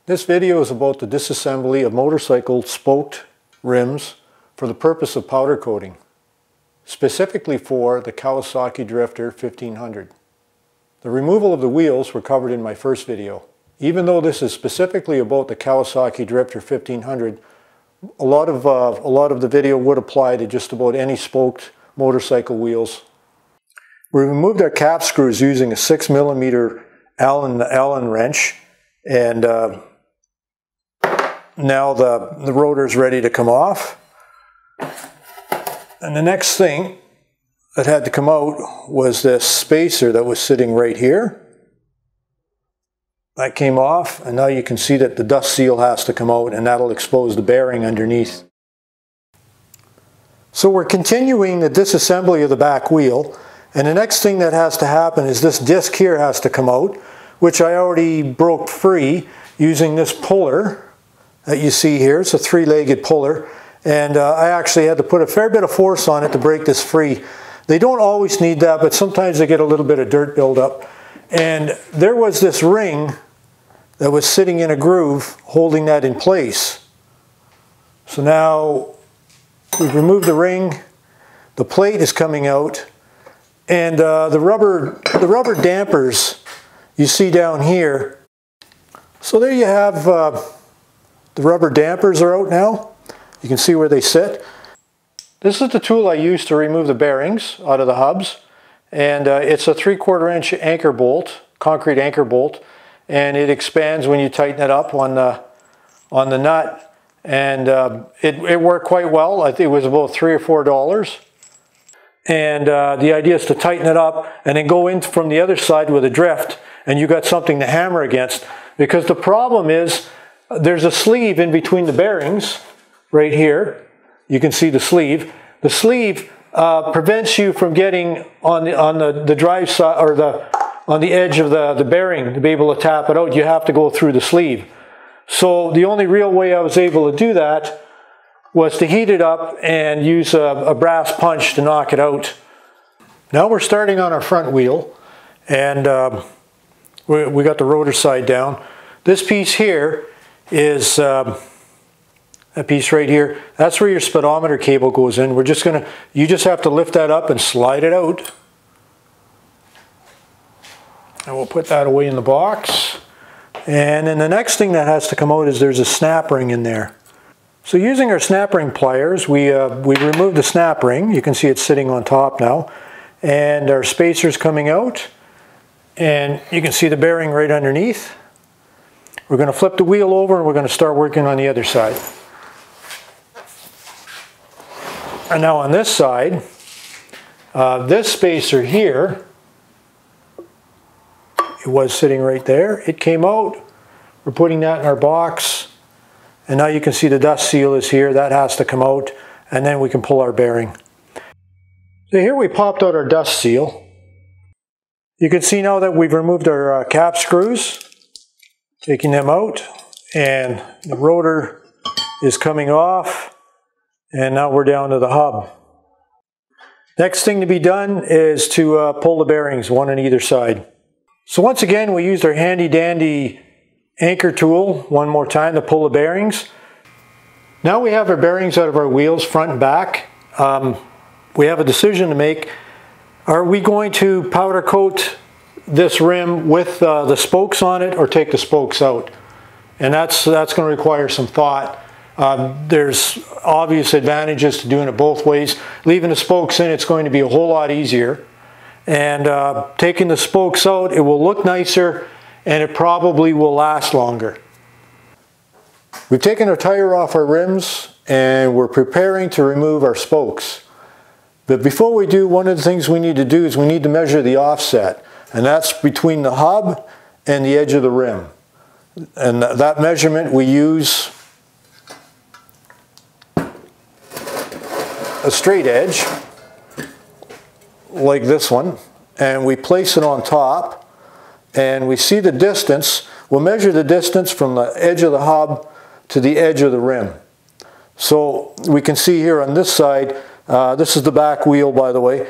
This video is about the disassembly of motorcycle spoked rims for the purpose of powder coating, specifically for the Kawasaki Drifter 1500. The removal of the wheels were covered in my first video. Even though this is specifically about the Kawasaki Drifter 1500, a lot of the video would apply to just about any spoked motorcycle wheels. We removed our cap screws using a 6mm Allen wrench, and now the rotor is ready to come off. And the next thing that had to come out was this spacer that was sitting right here. That came off, and now you can see that the dust seal has to come out, and that'll expose the bearing underneath. So we're continuing the disassembly of the back wheel, and the next thing that has to happen is this disc here has to come out, which I already broke free using this puller that you see here. It's a three-legged puller, and I actually had to put a fair bit of force on it to break this free. They don't always need that, but sometimes they get a little bit of dirt buildup. And there was this ring that was sitting in a groove holding that in place. So now we've removed the ring, the plate is coming out, and the rubber dampers you see down here. So there you have the rubber dampers are out now. You can see where they sit. This is the tool I use to remove the bearings out of the hubs, and it's a 3/4 inch anchor bolt, concrete anchor bolt, and it expands when you tighten it up on the nut, and it worked quite well. I think it was about $3 or $4. And the idea is to tighten it up and then go in from the other side with a drift, and you got something to hammer against. Because the problem is there's a sleeve in between the bearings right here. You can see the sleeve. The sleeve prevents you from getting on the drive side, or on the edge of the bearing to be able to tap it out. You have to go through the sleeve. So the only real way I was able to do that was to heat it up and use a brass punch to knock it out. Now we're starting on our front wheel, and we got the rotor side down. This piece here is a piece right here. That's where your speedometer cable goes in. You just have to lift that up and slide it out. And we'll put that away in the box. And then the next thing that has to come out is there's a snap ring in there. So using our snap ring pliers, we removed the snap ring. You can see it's sitting on top now. And our spacer's coming out. And you can see the bearing right underneath. We're going to flip the wheel over, and we're going to start working on the other side. And now on this side, this spacer here, it was sitting right there. It came out. We're putting that in our box. And now you can see the dust seal is here. That has to come out, and then we can pull our bearing. So here we popped out our dust seal. You can see now that we've removed our cap screws, taking them out, and the rotor is coming off, and now we're down to the hub. Next thing to be done is to pull the bearings, one on either side. So once again, we used our handy dandy anchor tool one more time to pull the bearings. Now we have our bearings out of our wheels, front and back. We have a decision to make. Are we going to powder coat this rim with the spokes on it, or take the spokes out? And that's going to require some thought. There's obvious advantages to doing it both ways. Leaving the spokes in, it's going to be a whole lot easier. And taking the spokes out, it will look nicer, and it probably will last longer. We've taken our tire off our rims, and we're preparing to remove our spokes. But before we do, one of the things we need to do is we need to measure the offset. And that's between the hub and the edge of the rim. And that measurement, we use a straight edge, like this one, and we place it on top, and we see the distance. We'll measure the distance from the edge of the hub to the edge of the rim. So we can see here on this side, this is the back wheel, by the way.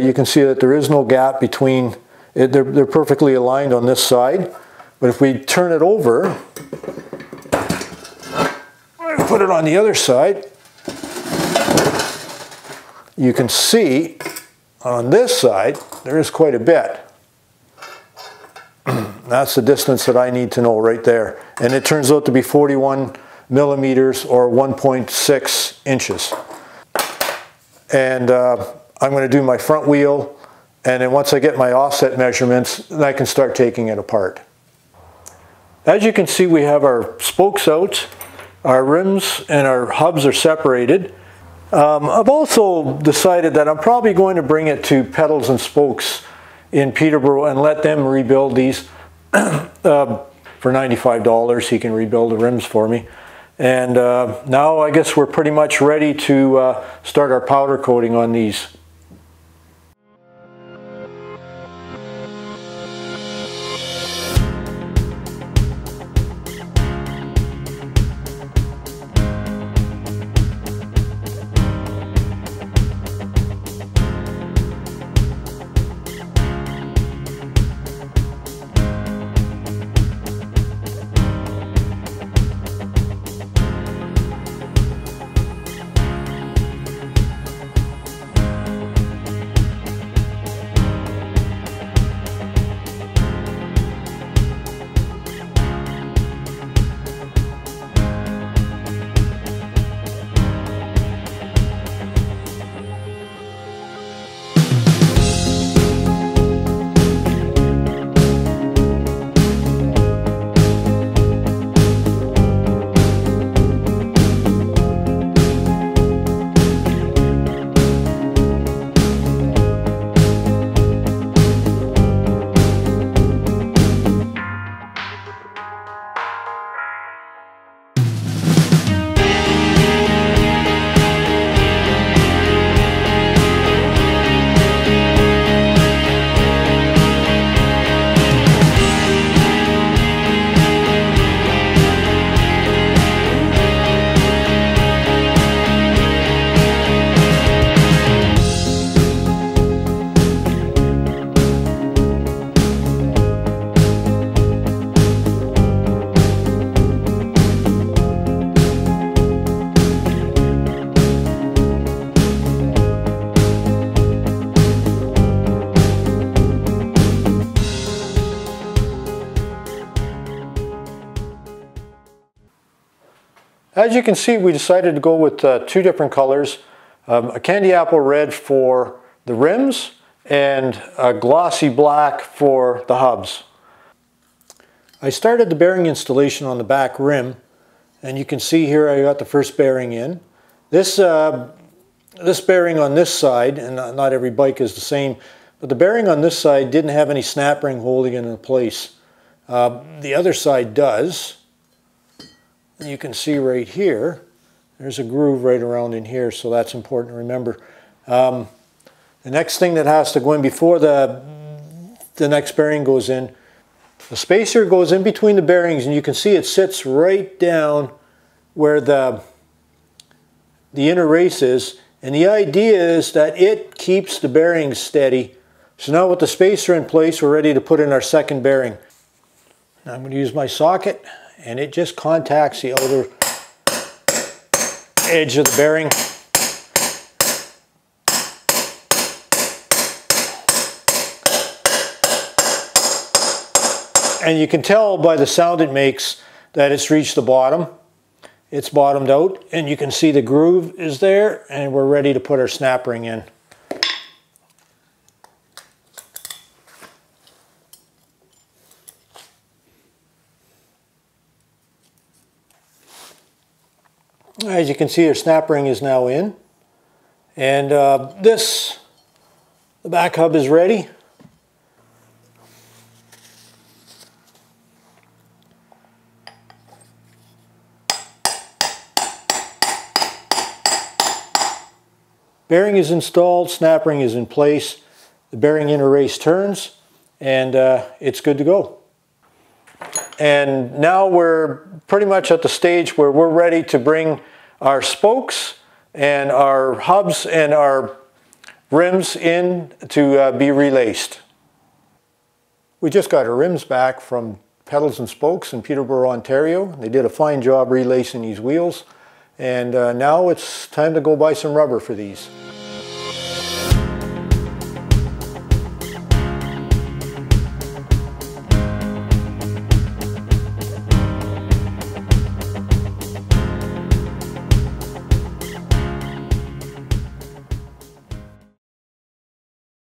You can see that there is no gap between, they're perfectly aligned on this side. But if we turn it over, put it on the other side, you can see on this side there is quite a bit. That's the distance that I need to know right there. And it turns out to be 41 millimeters or 1.6 inches. And I'm going to do my front wheel, and then once I get my offset measurements, then I can start taking it apart. As you can see, we have our spokes out, our rims and our hubs are separated. I've also decided that I'm probably going to bring it to Pedals and Spokes in Peterborough and let them rebuild these. For $95 he can rebuild the rims for me. And now I guess we're pretty much ready to start our powder coating on these. As you can see, we decided to go with two different colors, a candy apple red for the rims and a glossy black for the hubs. I started the bearing installation on the back rim, and you can see here I got the first bearing in. This bearing on this side, and not every bike is the same, but the bearing on this side didn't have any snap ring holding it in place. The other side does. And you can see right here, there's a groove right around in here, so that's important to remember. The next thing that has to go in before the next bearing goes in, the spacer goes in between the bearings, and you can see it sits right down where the inner race is, and the idea is that it keeps the bearings steady. So now with the spacer in place, we're ready to put in our second bearing. Now I'm going to use my socket, and it just contacts the outer edge of the bearing. And you can tell by the sound it makes that it's reached the bottom. It's bottomed out, and you can see the groove is there, and we're ready to put our snap ring in. As you can see, our snap ring is now in, and the back hub is ready. Bearing is installed, snap ring is in place, the bearing inner race turns, and it's good to go. And now we're pretty much at the stage where we're ready to bring our spokes and our hubs and our rims in to be relaced. We just got our rims back from Pedals and Spokes in Peterborough, Ontario. They did a fine job relacing these wheels. And now it's time to go buy some rubber for these.